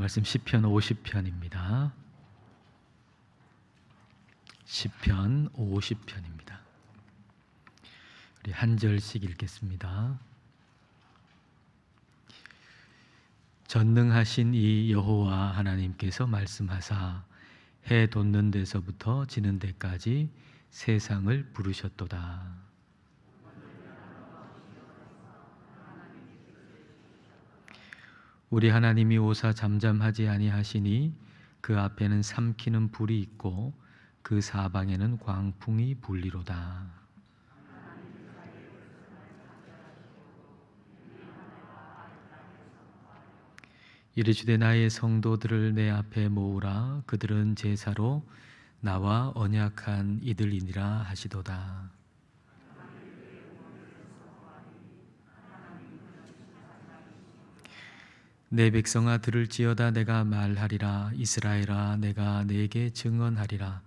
말씀 시편 50편입니다. 시편 50편입니다. 우리 한 절씩 읽겠습니다. 전능하신 이 여호와 하나님께서 말씀하사 해 돋는 데서부터 지는 데까지 세상을 부르셨도다. 우리 하나님이 오사 잠잠하지 아니하시니 그 앞에는 삼키는 불이 있고 그 사방에는 광풍이 불리로다. 이르시되 나의 성도들을 내 앞에 모으라. 그들은 제사로 나와 언약한 이들이니라 하시도다. 내 백성아 들을지어다. 내가 말하리라. 이스라엘아 내가 네게 증언하리라.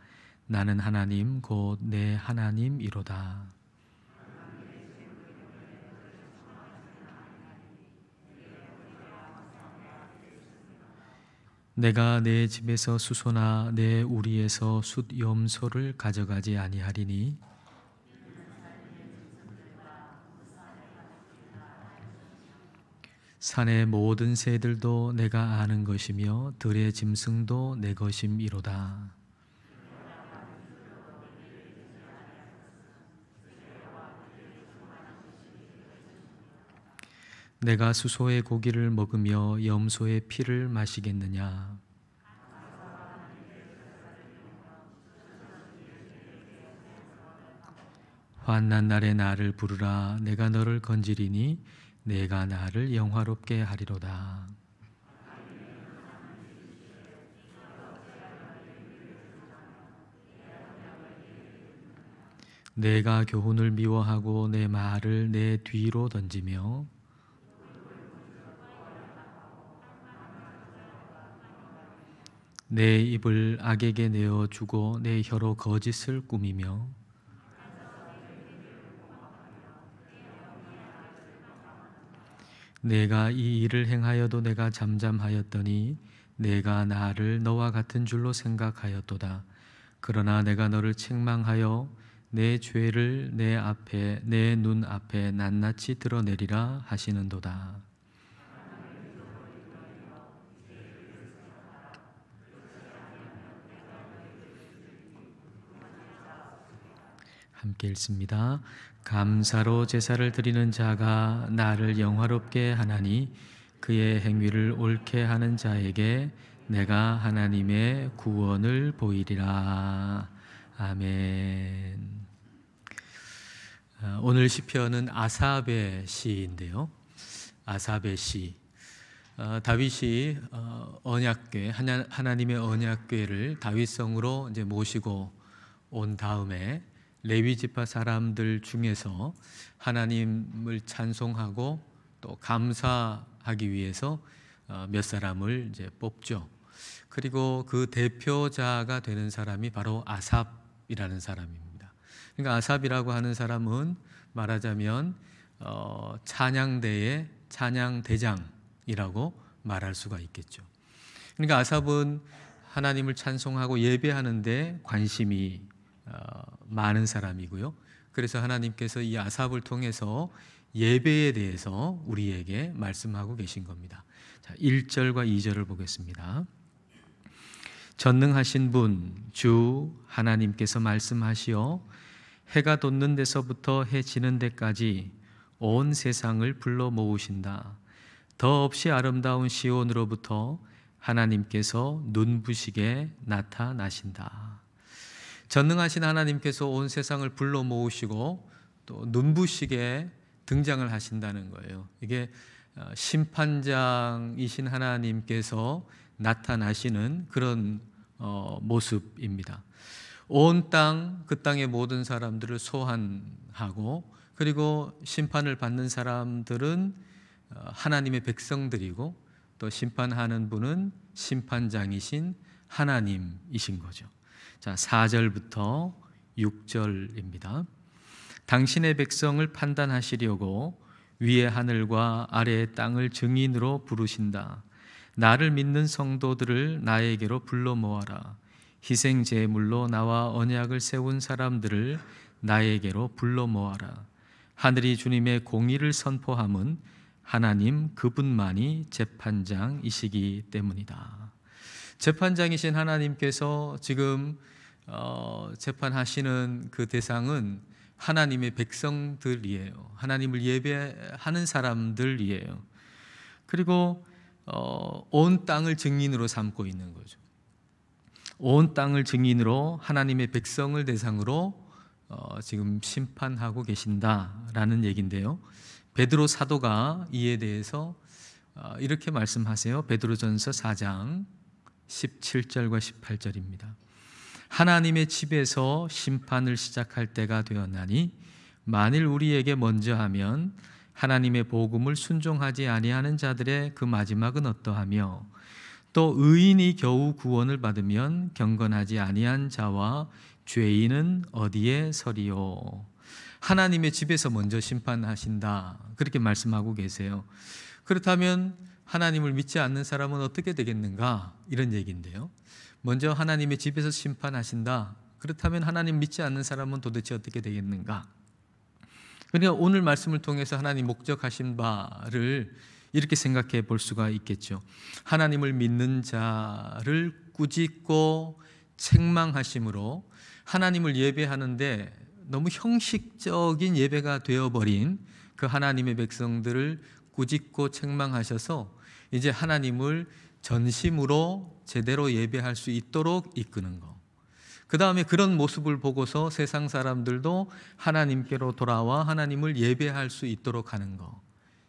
나는 하나님 곧 내 하나님이로다. 내가 내 집에서 수소나 내 우리에서 숫염소를 가져가지 아니하리니 산의 모든 새들도 내가 아는 것이며 들의 짐승도 내 것임이로다. 내가 수소의 고기를 먹으며 염소의 피를 마시겠느냐? 환난 날에 나를 부르라. 내가 너를 건지리니 내가 나를 영화롭게 하리로다. 내가 교훈을 미워하고 내 말을 내 뒤로 던지며 내 입을 악에게 내어주고 내 혀로 거짓을 꾸미며 내가 이 일을 행하여도 내가 잠잠하였더니 내가 나를 너와 같은 줄로 생각하였도다. 그러나 내가 너를 책망하여 내 죄를 내 앞에 내 눈 앞에 낱낱이 드러내리라 하시는도다. 함께 읽습니다. 감사로 제사를 드리는 자가 나를 영화롭게 하나니 그의 행위를 옳게 하는 자에게 내가 하나님의 구원을 보이리라. 아멘. 오늘 시편은 아삽의 시인데요. 아삽의 시. 다윗이 언약궤 하나님의 언약궤를 다윗성으로 이제 모시고 온 다음에 레위 지파 사람들 중에서 하나님을 찬송하고 또 감사하기 위해서 몇 사람을 이제 뽑죠. 그리고 그 대표자가 되는 사람이 바로 아삽이라는 사람입니다. 그러니까 아삽이라고 하는 사람은 말하자면 찬양대의 찬양대장이라고 말할 수가 있겠죠. 그러니까 아삽은 하나님을 찬송하고 예배하는데 관심이 많은 사람이고요. 그래서 하나님께서 이 아삽을 통해서 예배에 대해서 우리에게 말씀하고 계신 겁니다. 자, 1절과 2절을 보겠습니다. 전능하신 분 주 하나님께서 말씀하시어 해가 돋는 데서부터 해 지는 데까지 온 세상을 불러 모으신다. 더없이 아름다운 시온으로부터 하나님께서 눈부시게 나타나신다. 전능하신 하나님께서 온 세상을 불러 모으시고 또 눈부시게 등장을 하신다는 거예요. 이게 심판장이신 하나님께서 나타나시는 그런 모습입니다. 온 땅, 그 땅의 모든 사람들을 소환하고 그리고 심판을 받는 사람들은 하나님의 백성들이고 또 심판하는 분은 심판장이신 하나님이신 거죠. 자, 4절부터 6절입니다. 당신의 백성을 판단하시려고 위의 하늘과 아래의 땅을 증인으로 부르신다. 나를 믿는 성도들을 나에게로 불러 모아라. 희생 제물로 나와 언약을 세운 사람들을 나에게로 불러 모아라. 하늘이 주님의 공의를 선포함은 하나님 그분만이 재판장이시기 때문이다. 재판장이신 하나님께서 지금 재판하시는 그 대상은 하나님의 백성들이에요. 하나님을 예배하는 사람들이에요. 그리고 온 땅을 증인으로 삼고 있는 거죠. 온 땅을 증인으로 하나님의 백성을 대상으로 지금 심판하고 계신다라는 얘기인데요. 베드로 사도가 이에 대해서 이렇게 말씀하세요. 베드로전서 4장 17절과 18절입니다. 하나님의 집에서 심판을 시작할 때가 되었나니 만일 우리에게 먼저 하면 하나님의 복음을 순종하지 아니하는 자들의 그 마지막은 어떠하며 또 의인이 겨우 구원을 받으면 경건하지 아니한 자와 죄인은 어디에 서리요. 하나님의 집에서 먼저 심판하신다, 그렇게 말씀하고 계세요. 그렇다면 하나님을 믿지 않는 사람은 어떻게 되겠는가, 이런 얘기인데요. 먼저 하나님의 집에서 심판하신다. 그렇다면 하나님 믿지 않는 사람은 도대체 어떻게 되겠는가? 그러니까 오늘 말씀을 통해서 하나님 목적하신 바를 이렇게 생각해 볼 수가 있겠죠. 하나님을 믿는 자를 꾸짖고 책망하심으로 하나님을 예배하는데 너무 형식적인 예배가 되어버린 그 하나님의 백성들을 꾸짖고 책망하셔서 이제 하나님을 전심으로 제대로 예배할 수 있도록 이끄는 것. 그 다음에 그런 모습을 보고서 세상 사람들도 하나님께로 돌아와 하나님을 예배할 수 있도록 하는 것.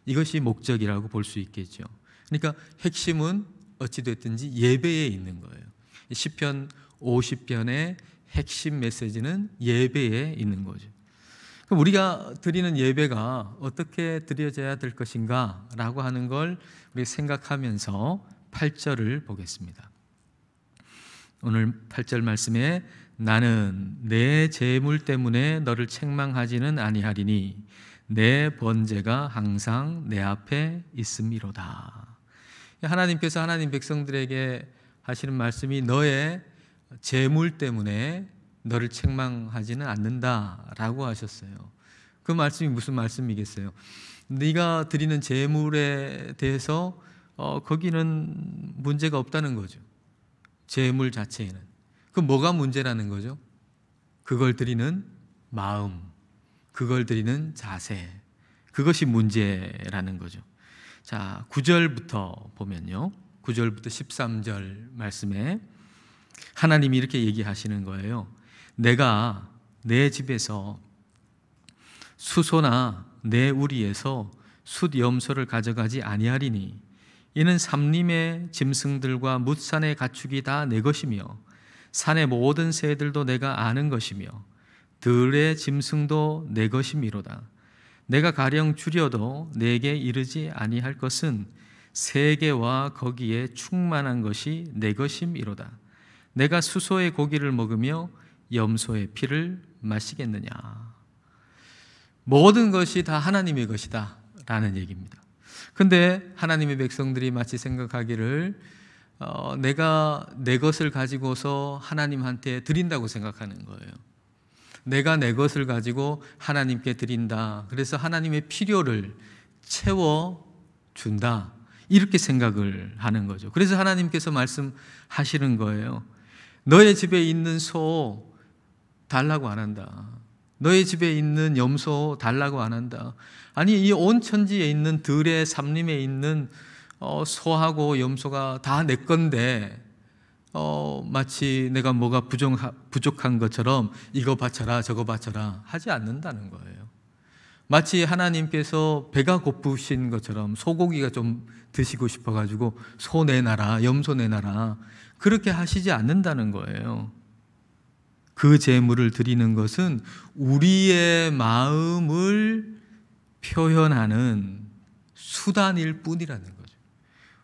이것이 목적이라고 볼 수 있겠죠. 그러니까 핵심은 어찌됐든지 예배에 있는 거예요. 시편 50편의 핵심 메시지는 예배에 있는 거죠. 그럼 우리가 드리는 예배가 어떻게 드려져야 될 것인가 라고 하는 걸 우리 생각하면서 8절을 보겠습니다. 오늘 8절 말씀에 나는 내 재물 때문에 너를 책망하지는 아니하리니 내 번제가 항상 내 앞에 있음이로다. 하나님께서 하나님 백성들에게 하시는 말씀이 너의 재물 때문에 너를 책망하지는 않는다라고 하셨어요. 그 말씀이 무슨 말씀이겠어요? 네가 드리는 재물에 대해서 거기는 문제가 없다는 거죠. 재물 자체에는. 그럼 뭐가 문제라는 거죠? 그걸 드리는 마음, 그걸 드리는 자세, 그것이 문제라는 거죠. 자, 9절부터 보면요, 9절부터 13절 말씀에 하나님이 이렇게 얘기하시는 거예요. 내가 내 집에서 수소나 내 우리에서 숫 염소를 가져가지 아니하리니 이는 삼림의 짐승들과 뭇산의 가축이 다 내 것이며 산의 모든 새들도 내가 아는 것이며 들의 짐승도 내 것이미로다. 내가 가령 줄여도 내게 이르지 아니할 것은 세계와 거기에 충만한 것이 내 것이미로다. 내가 수소의 고기를 먹으며 염소의 피를 마시겠느냐. 모든 것이 다 하나님의 것이다 라는 얘기입니다. 근데 하나님의 백성들이 마치 생각하기를 내가 내 것을 가지고서 하나님한테 드린다고 생각하는 거예요. 내가 내 것을 가지고 하나님께 드린다, 그래서 하나님의 필요를 채워준다, 이렇게 생각을 하는 거죠. 그래서 하나님께서 말씀하시는 거예요. 너의 집에 있는 소 달라고 안 한다. 너의 집에 있는 염소 달라고 안 한다. 아니, 이 온 천지에 있는 들의 삼림에 있는 소하고 염소가 다 내 건데 마치 내가 뭐가 부족한 것처럼 이거 바쳐라 저거 바쳐라 하지 않는다는 거예요. 마치 하나님께서 배가 고프신 것처럼 소고기가 좀 드시고 싶어가지고 소 내놔라, 염소 내놔라, 그렇게 하시지 않는다는 거예요. 그 제물을 드리는 것은 우리의 마음을 표현하는 수단일 뿐이라는 거죠.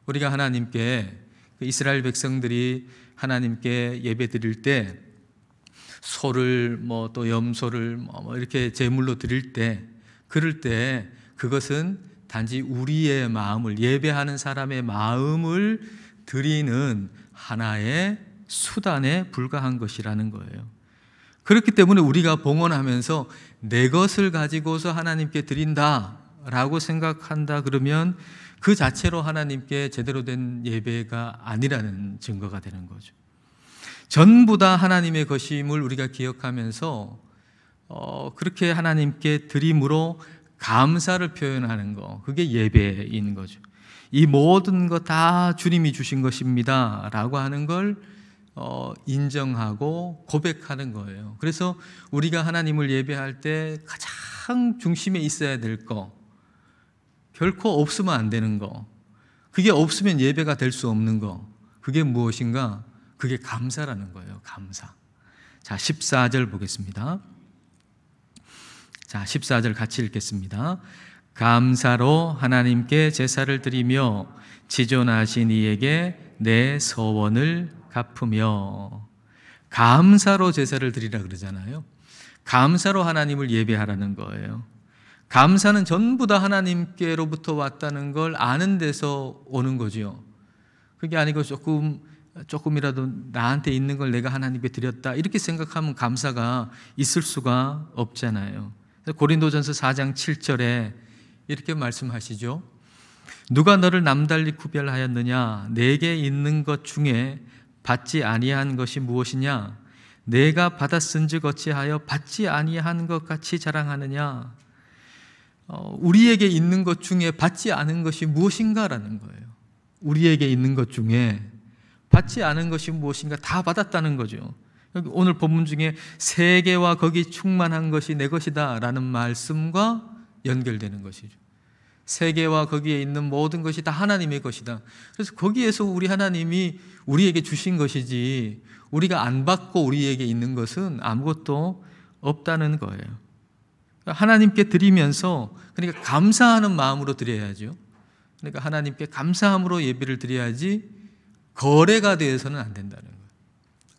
우리가 하나님께, 이스라엘 백성들이 하나님께 예배 드릴 때 소를 또 염소를 이렇게 제물로 드릴 때, 그럴 때 그것은 단지 우리의 마음을, 예배하는 사람의 마음을 드리는 하나의 수단에 불과한 것이라는 거예요. 그렇기 때문에 우리가 봉헌하면서 내 것을 가지고서 하나님께 드린다라고 생각한다 그러면 그 자체로 하나님께 제대로 된 예배가 아니라는 증거가 되는 거죠. 전부 다 하나님의 것임을 우리가 기억하면서 그렇게 하나님께 드림으로 감사를 표현하는 거, 그게 예배인 거죠. 이 모든 것 다 주님이 주신 것입니다 라고 하는 걸 인정하고 고백하는 거예요. 그래서 우리가 하나님을 예배할 때 가장 중심에 있어야 될 거, 결코 없으면 안 되는 거, 그게 없으면 예배가 될 수 없는 거, 그게 무엇인가? 그게 감사라는 거예요. 감사. 자, 14절 보겠습니다. 자, 14절 같이 읽겠습니다. 감사로 하나님께 제사를 드리며 지존하신 이에게 내 서원을 갚으며. 감사로 제사를 드리라 그러잖아요. 감사로 하나님을 예배하라는 거예요. 감사는 전부 다 하나님께로부터 왔다는 걸 아는 데서 오는 거죠. 그게 아니고 조금이라도 나한테 있는 걸 내가 하나님께 드렸다 이렇게 생각하면 감사가 있을 수가 없잖아요. 고린도전서 4장 7절에 이렇게 말씀하시죠. 누가 너를 남달리 구별하였느냐? 내게 있는 것 중에 받지 아니한 것이 무엇이냐? 내가 받았은즉 어찌하여 받지 아니한 것 같이 자랑하느냐? 우리에게 있는 것 중에 받지 않은 것이 무엇인가라는 거예요. 우리에게 있는 것 중에 받지 않은 것이 무엇인가? 다 받았다는 거죠. 오늘 본문 중에 세계와 거기 충만한 것이 내 것이다 라는 말씀과 연결되는 것이죠. 세계와 거기에 있는 모든 것이 다 하나님의 것이다. 그래서 거기에서 우리 하나님이 우리에게 주신 것이지 우리가 안 받고 우리에게 있는 것은 아무것도 없다는 거예요. 하나님께 드리면서, 그러니까 감사하는 마음으로 드려야죠. 그러니까 하나님께 감사함으로 예배를 드려야지 거래가 되어서는 안 된다는 거예요.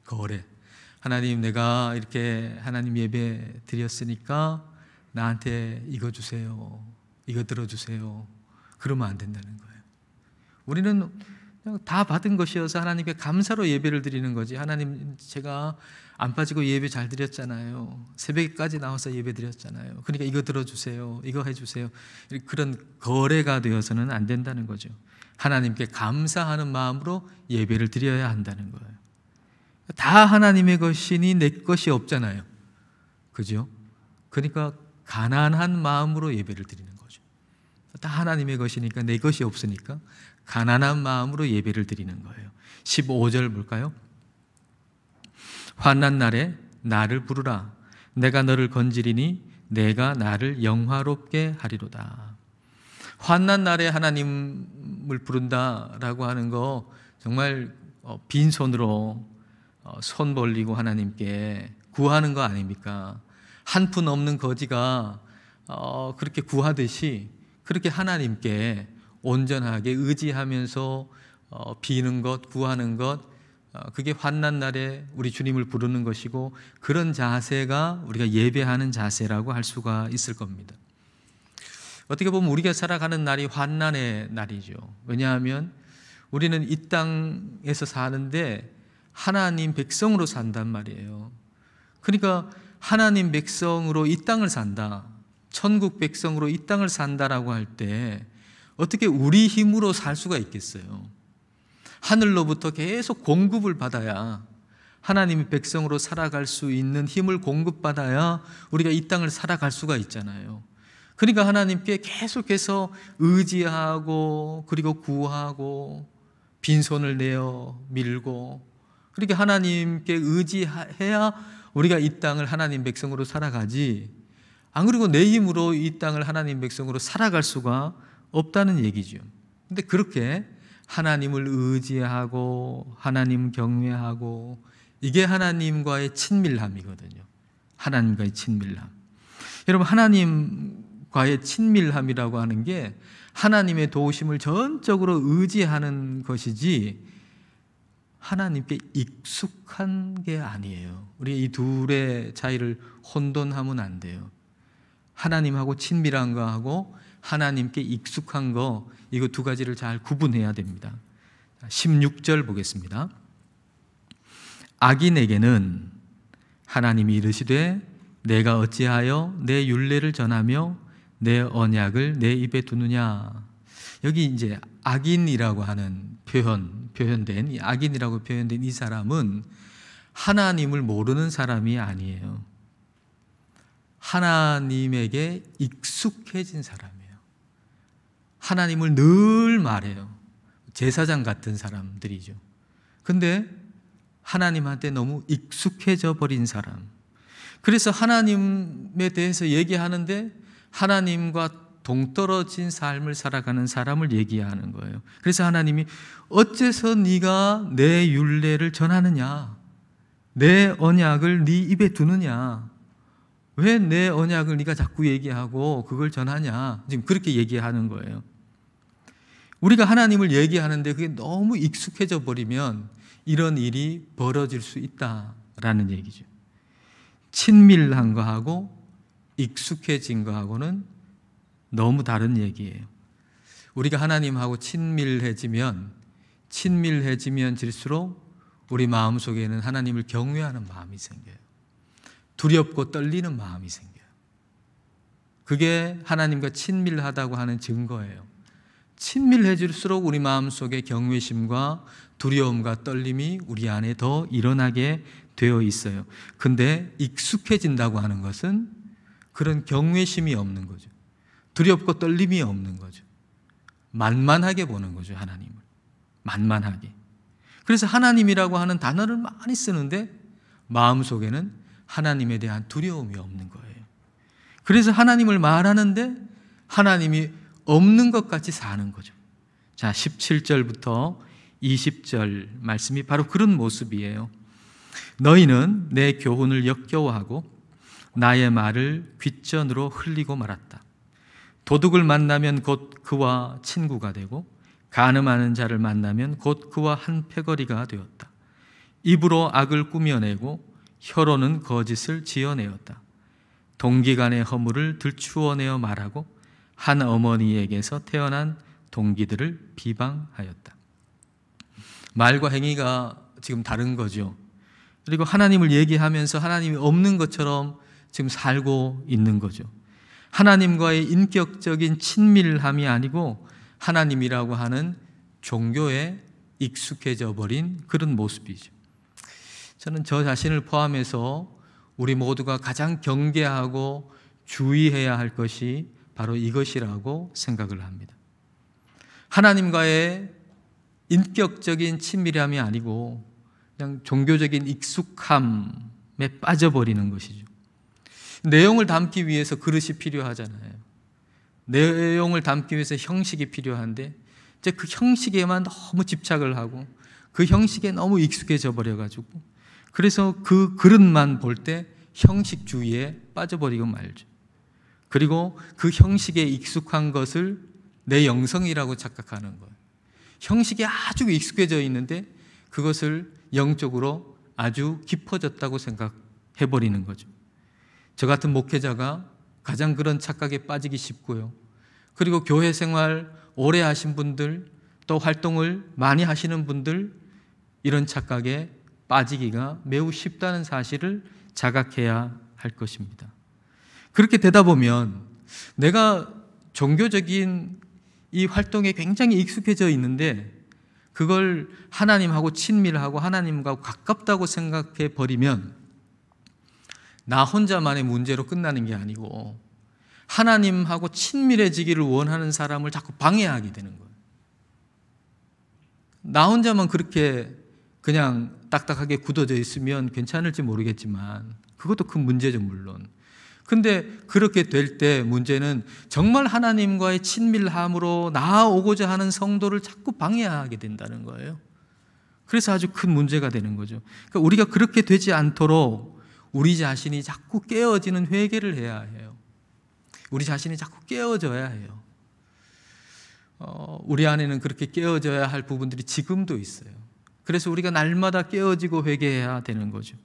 거래. 하나님, 내가 이렇게 하나님 예배 드렸으니까 나한테 이거 주세요, 이거 들어주세요, 그러면 안 된다는 거예요. 우리는 그냥 다 받은 것이어서 하나님께 감사로 예배를 드리는 거지. 하나님, 제가 안 빠지고 예배 잘 드렸잖아요. 새벽에까지 나와서 예배 드렸잖아요. 그러니까 이거 들어주세요, 이거 해주세요. 그런 거래가 되어서는 안 된다는 거죠. 하나님께 감사하는 마음으로 예배를 드려야 한다는 거예요. 다 하나님의 것이니 내 것이 없잖아요. 그죠? 그러니까 가난한 마음으로 예배를 드리는 거죠. 다 하나님의 것이니까 내 것이 없으니까 가난한 마음으로 예배를 드리는 거예요. 15절 볼까요? 환난 날에 나를 부르라. 내가 너를 건지리니 내가 나를 영화롭게 하리로다. 환난 날에 하나님을 부른다라고 하는 거 정말 빈손으로 손 벌리고 하나님께 구하는 거 아닙니까? 한 푼 없는 거지가 그렇게 구하듯이 그렇게 하나님께 온전하게 의지하면서 비는 것, 구하는 것, 그게 환난 날에 우리 주님을 부르는 것이고, 그런 자세가 우리가 예배하는 자세라고 할 수가 있을 겁니다. 어떻게 보면 우리가 살아가는 날이 환난의 날이죠. 왜냐하면 우리는 이 땅에서 사는데 하나님 백성으로 산단 말이에요. 그러니까 하나님 백성으로 이 땅을 산다, 천국 백성으로 이 땅을 산다라고 할 때 어떻게 우리 힘으로 살 수가 있겠어요? 하늘로부터 계속 공급을 받아야, 하나님의 백성으로 살아갈 수 있는 힘을 공급받아야 우리가 이 땅을 살아갈 수가 있잖아요. 그러니까 하나님께 계속해서 의지하고, 그리고 구하고, 빈손을 내어 밀고, 그렇게 하나님께 의지해야 우리가 이 땅을 하나님 백성으로 살아가지, 안 그리고 내 힘으로 이 땅을 하나님 백성으로 살아갈 수가 없다는 얘기죠. 근데 그렇게 하나님을 의지하고 하나님 경외하고, 이게 하나님과의 친밀함이거든요. 하나님과의 친밀함. 여러분, 하나님과의 친밀함이라고 하는 게 하나님의 도우심을 전적으로 의지하는 것이지 하나님께 익숙한 게 아니에요. 우리 이 둘의 차이를 혼돈하면 안 돼요. 하나님하고 친밀한 거하고 하나님께 익숙한 거, 이거 두 가지를 잘 구분해야 됩니다. 16절 보겠습니다. 악인에게는 하나님이 이르시되 내가 어찌하여 내 율례를 전하며 내 언약을 내 입에 두느냐. 여기 이제 악인이라고 하는 표현된 이 악인이라고 표현된 이 사람은 하나님을 모르는 사람이 아니에요. 하나님에게 익숙해진 사람이에요. 하나님을 늘 말해요. 제사장 같은 사람들이죠. 근데 하나님한테 너무 익숙해져 버린 사람. 그래서 하나님에 대해서 얘기하는데 하나님과 동떨어진 삶을 살아가는 사람을 얘기하는 거예요. 그래서 하나님이 어째서 네가 내 율례를 전하느냐, 내 언약을 네 입에 두느냐, 왜 내 언약을 네가 자꾸 얘기하고 그걸 전하냐, 지금 그렇게 얘기하는 거예요. 우리가 하나님을 얘기하는데 그게 너무 익숙해져 버리면 이런 일이 벌어질 수 있다라는 얘기죠. 친밀한 거하고 익숙해진 거하고는 너무 다른 얘기예요. 우리가 하나님하고 친밀해지면 질수록 우리 마음속에는 하나님을 경외하는 마음이 생겨요. 두렵고 떨리는 마음이 생겨요. 그게 하나님과 친밀하다고 하는 증거예요. 친밀해질수록 우리 마음속에 경외심과 두려움과 떨림이 우리 안에 더 일어나게 되어 있어요. 근데 익숙해진다고 하는 것은 그런 경외심이 없는 거죠. 두렵고 떨림이 없는 거죠. 만만하게 보는 거죠, 하나님을. 만만하게. 그래서 하나님이라고 하는 단어를 많이 쓰는데 마음속에는 하나님에 대한 두려움이 없는 거예요. 그래서 하나님을 말하는데 하나님이 없는 것 같이 사는 거죠. 자, 17절부터 20절 말씀이 바로 그런 모습이에요. 너희는 내 교훈을 역겨워하고 나의 말을 귓전으로 흘리고 말았다. 도둑을 만나면 곧 그와 친구가 되고 간음하는 자를 만나면 곧 그와 한 패거리가 되었다. 입으로 악을 꾸며내고 혀로는 거짓을 지어내었다. 동기간의 허물을 들추어내어 말하고 한 어머니에게서 태어난 동기들을 비방하였다. 말과 행위가 지금 다른 거죠. 그리고 하나님을 얘기하면서 하나님이 없는 것처럼 지금 살고 있는 거죠. 하나님과의 인격적인 친밀함이 아니고 하나님이라고 하는 종교에 익숙해져 버린 그런 모습이죠. 저는 저 자신을 포함해서 우리 모두가 가장 경계하고 주의해야 할 것이 바로 이것이라고 생각을 합니다. 하나님과의 인격적인 친밀함이 아니고 그냥 종교적인 익숙함에 빠져버리는 것이죠. 내용을 담기 위해서 그릇이 필요하잖아요. 내용을 담기 위해서 형식이 필요한데 이제 그 형식에만 너무 집착을 하고 그 형식에 너무 익숙해져 버려가지고 그래서 그 그릇만 볼 때 형식주의에 빠져버리고 말죠. 그리고 그 형식에 익숙한 것을 내 영성이라고 착각하는 거예요. 형식에 아주 익숙해져 있는데 그것을 영적으로 아주 깊어졌다고 생각해버리는 거죠. 저 같은 목회자가 가장 그런 착각에 빠지기 쉽고요. 그리고 교회 생활 오래 하신 분들, 또 활동을 많이 하시는 분들, 이런 착각에 빠지기가 매우 쉽다는 사실을 자각해야 할 것입니다. 그렇게 되다 보면 내가 종교적인 이 활동에 굉장히 익숙해져 있는데 그걸 하나님하고 친밀하고 하나님과 가깝다고 생각해 버리면 나 혼자만의 문제로 끝나는 게 아니고 하나님하고 친밀해지기를 원하는 사람을 자꾸 방해하게 되는 거예요. 나 혼자만 그렇게 그냥 딱딱하게 굳어져 있으면 괜찮을지 모르겠지만 그것도 큰 문제죠, 물론. 근데 그렇게 될 때 문제는 정말 하나님과의 친밀함으로 나아오고자 하는 성도를 자꾸 방해하게 된다는 거예요. 그래서 아주 큰 문제가 되는 거죠. 그러니까 우리가 그렇게 되지 않도록 우리 자신이 자꾸 깨어지는 회개를 해야 해요. 우리 자신이 자꾸 깨어져야 해요. 우리 안에는 그렇게 깨어져야 할 부분들이 지금도 있어요. 그래서 우리가 날마다 깨어지고 회개해야 되는 거죠.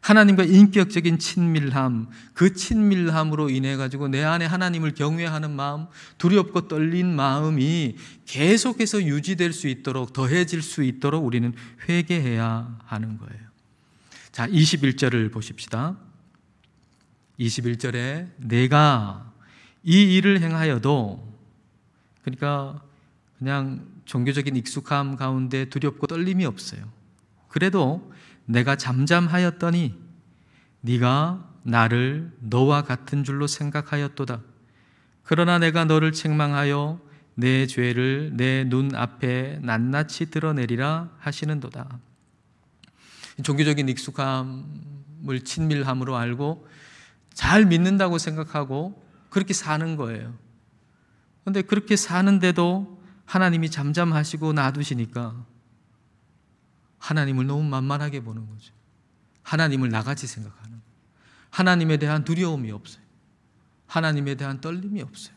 하나님과 인격적인 친밀함, 그 친밀함으로 인해 가지고 내 안에 하나님을 경외하는 마음, 두렵고 떨린 마음이 계속해서 유지될 수 있도록, 더해질 수 있도록 우리는 회개해야 하는 거예요. 자, 21절을 보십시다. 21절에 내가 이 일을 행하여도, 그러니까 그냥 종교적인 익숙함 가운데 두렵고 떨림이 없어요. 그래도 내가 잠잠하였더니 네가 나를 너와 같은 줄로 생각하였도다. 그러나 내가 너를 책망하여 내 죄를 내 눈 앞에 낱낱이 드러내리라 하시는도다. 종교적인 익숙함을 친밀함으로 알고 잘 믿는다고 생각하고 그렇게 사는 거예요. 그런데 그렇게 사는데도 하나님이 잠잠하시고 놔두시니까 하나님을 너무 만만하게 보는 거죠. 하나님을 나같이 생각하는 거예요. 하나님에 대한 두려움이 없어요. 하나님에 대한 떨림이 없어요.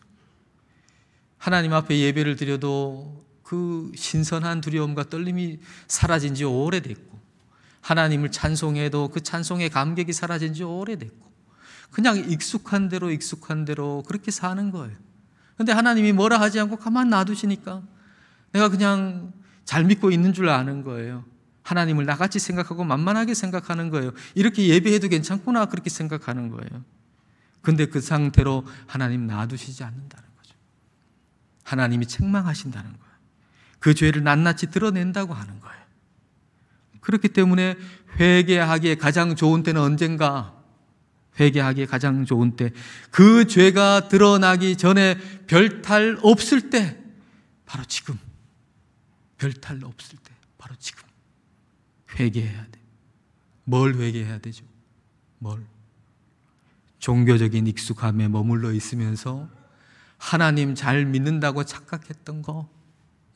하나님 앞에 예배를 드려도 그 신선한 두려움과 떨림이 사라진 지 오래됐고, 하나님을 찬송해도 그 찬송의 감격이 사라진 지 오래됐고, 그냥 익숙한 대로 그렇게 사는 거예요. 그런데 하나님이 뭐라 하지 않고 가만 놔두시니까 내가 그냥 잘 믿고 있는 줄 아는 거예요. 하나님을 나같이 생각하고 만만하게 생각하는 거예요. 이렇게 예배해도 괜찮구나 그렇게 생각하는 거예요. 근데 그 상태로 하나님 놔두시지 않는다는 거죠. 하나님이 책망하신다는 거예요. 그 죄를 낱낱이 드러낸다고 하는 거예요. 그렇기 때문에 회개하기에 가장 좋은 때는 언젠가? 회개하기에 가장 좋은 때, 그 죄가 드러나기 전에 별탈 없을 때, 바로 지금. 별탈 없을 때, 바로 지금 회개해야 돼. 뭘 회개해야 되죠? 뭘? 종교적인 익숙함에 머물러 있으면서 하나님 잘 믿는다고 착각했던 거,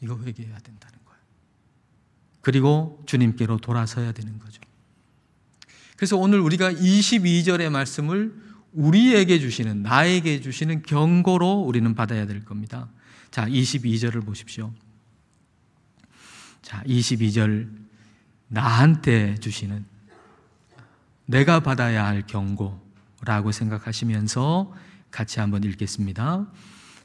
이거 회개해야 된다는 거예요. 그리고 주님께로 돌아서야 되는 거죠. 그래서 오늘 우리가 22절의 말씀을 우리에게 주시는, 나에게 주시는 경고로 우리는 받아야 될 겁니다. 자, 22절을 보십시오. 자, 22절, 나한테 주시는, 내가 받아야 할 경고라고 생각하시면서 같이 한번 읽겠습니다.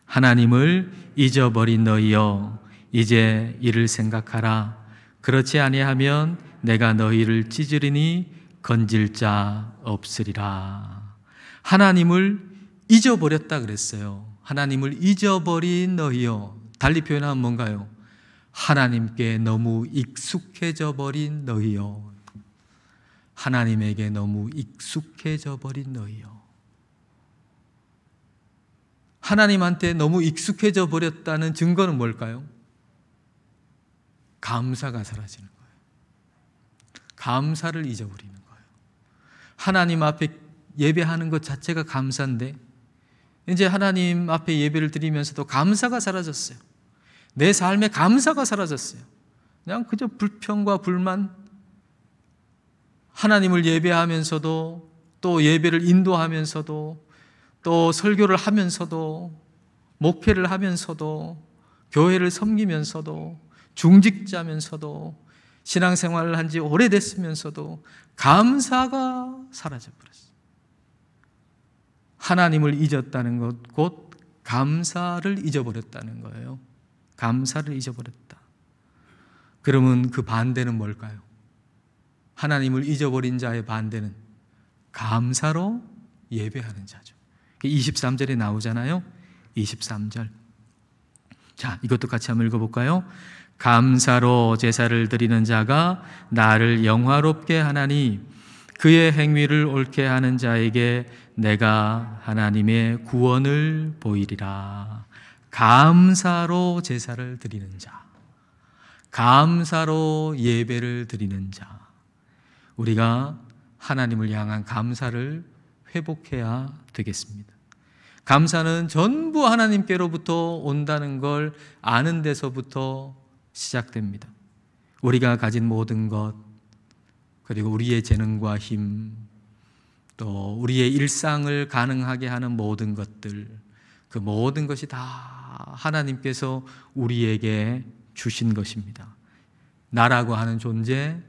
하나님을 잊어버린 너희여, 이제 이를 생각하라. 그렇지 아니하면 내가 너희를 찢으리니 건질 자 없으리라. 하나님을 잊어버렸다 그랬어요. 하나님을 잊어버린 너희여. 달리 표현하면 뭔가요? 하나님께 너무 익숙해져 버린 너희여. 하나님에게 너무 익숙해져 버린 너희여. 하나님한테 너무 익숙해져 버렸다는 증거는 뭘까요? 감사가 사라지는 거예요. 감사를 잊어버리는 거예요. 하나님 앞에 예배하는 것 자체가 감사인데 이제 하나님 앞에 예배를 드리면서도 감사가 사라졌어요. 내 삶에 감사가 사라졌어요. 그냥 그저 불평과 불만, 하나님을 예배하면서도 또 예배를 인도하면서도 또 설교를 하면서도 목회를 하면서도 교회를 섬기면서도 중직자면서도 신앙생활을 한 지 오래됐으면서도 감사가 사라져버렸어요. 하나님을 잊었다는 것, 곧 감사를 잊어버렸다는 거예요. 감사를 잊어버렸다. 그러면 그 반대는 뭘까요? 하나님을 잊어버린 자의 반대는 감사로 예배하는 자죠. 23절에 나오잖아요. 23절. 자, 이것도 같이 한번 읽어볼까요? 감사로 제사를 드리는 자가 나를 영화롭게 하나니 그의 행위를 옳게 하는 자에게 내가 하나님의 구원을 보이리라. 감사로 제사를 드리는 자, 감사로 예배를 드리는 자, 우리가 하나님을 향한 감사를 회복해야 되겠습니다. 감사는 전부 하나님께로부터 온다는 걸 아는 데서부터 시작됩니다. 우리가 가진 모든 것, 그리고 우리의 재능과 힘, 또 우리의 일상을 가능하게 하는 모든 것들, 그 모든 것이 다 하나님께서 우리에게 주신 것입니다. 나라고 하는 존재,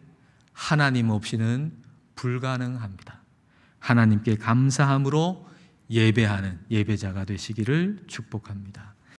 하나님 없이는 불가능합니다. 하나님께 감사함으로 예배하는 예배자가 되시기를 축복합니다.